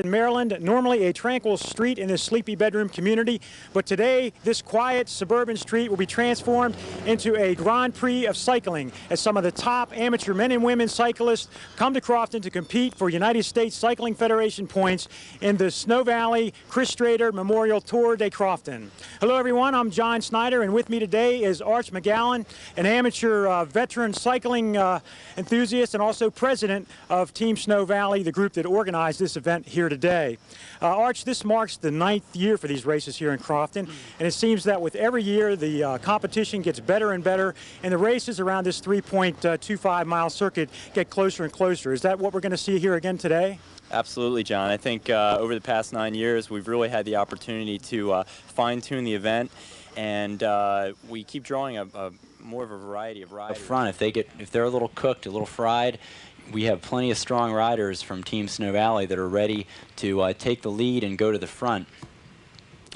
In Maryland, normally a tranquil street in this sleepy bedroom community, but today this quiet suburban street will be transformed into a Grand Prix of cycling as some of the top amateur men and women cyclists come to Crofton to compete for United States Cycling Federation points in the Snow Valley Chris Strader Memorial Tour de Crofton. Hello everyone, I'm John Snyder, and with me today is Arch McGowan, an amateur veteran cycling enthusiast and also president of Team Snow Valley, the group that organized this event here today. Arch, this marks the 9th year for these races here in Crofton, and it seems that with every year the competition gets better and better, and the races around this 3.25 mile circuit get closer and closer. Is that what we're going to see here again today? Absolutely, John. I think over the past 9 years we've really had the opportunity to fine-tune the event, and we keep drawing more of a variety of riders. Up front, if they're a little cooked, a little fried, we have plenty of strong riders from Team Snow Valley that are ready to take the lead and go to the front.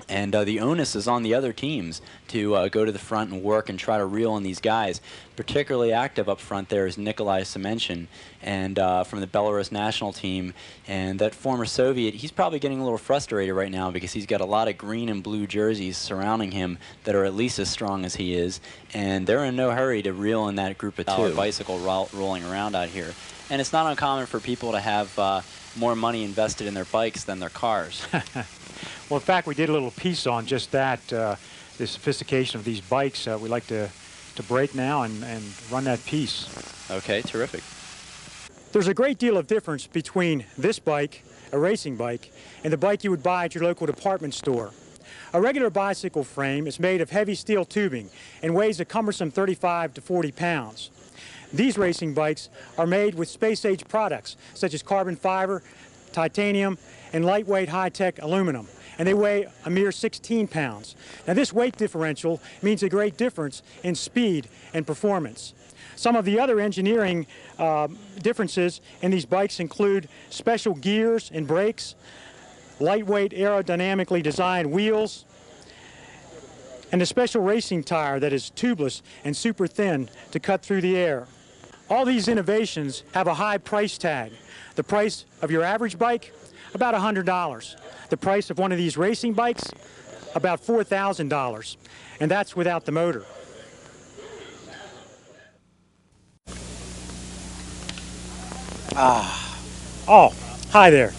And the onus is on the other teams to go to the front and work and try to reel in these guys. Particularly active up front there is Nikolai Semenchyn, and from the Belarus national team. And that former Soviet, he's probably getting a little frustrated right now because he's got a lot of green and blue jerseys surrounding him that are at least as strong as he is. And they're in no hurry to reel in that group of two. Bicycle rolling around out here. And it's not uncommon for people to have more money invested in their bikes than their cars. Well, in fact, we did a little piece on just that, the sophistication of these bikes. We'd like to break now and run that piece. Okay, terrific. There's a great deal of difference between this bike, a racing bike, and the bike you would buy at your local department store. A regular bicycle frame is made of heavy steel tubing and weighs a cumbersome 35 to 40 pounds. These racing bikes are made with space-age products such as carbon fiber, titanium, and lightweight high-tech aluminum, and they weigh a mere 16 pounds. Now this weight differential means a great difference in speed and performance. Some of the other engineering differences in these bikes include special gears and brakes, lightweight aerodynamically designed wheels, and a special racing tire that is tubeless and super thin to cut through the air. All these innovations have a high price tag. The price of your average bike, about $100. The price of one of these racing bikes, about $4,000. And that's without the motor. Oh, hi there.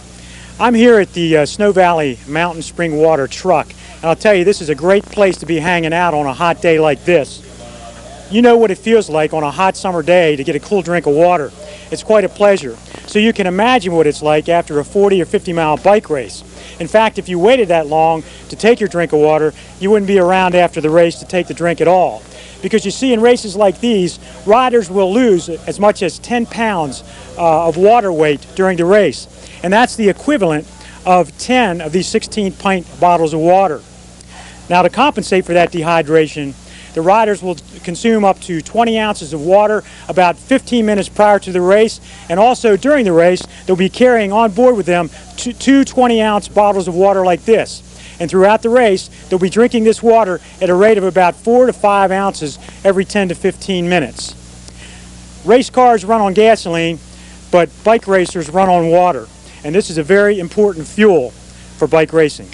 I'm here at the Snow Valley Mountain Spring Water Truck. And I'll tell you, this is a great place to be hanging out on a hot day like this. You know what it feels like on a hot summer day to get a cool drink of water. It's quite a pleasure. So you can imagine what it's like after a 40 or 50 mile bike race. In fact, if you waited that long to take your drink of water, you wouldn't be around after the race to take the drink at all. Because you see, in races like these, riders will lose as much as 10 pounds of water weight during the race. And that's the equivalent of 10 of these 16-pint bottles of water. Now, to compensate for that dehydration, the riders will consume up to 20 ounces of water about 15 minutes prior to the race, and also during the race they'll be carrying on board with them two 20-ounce bottles of water like this. And throughout the race they'll be drinking this water at a rate of about 4 to 5 ounces every 10 to 15 minutes. Race cars run on gasoline, but bike racers run on water, and this is a very important fuel for bike racing.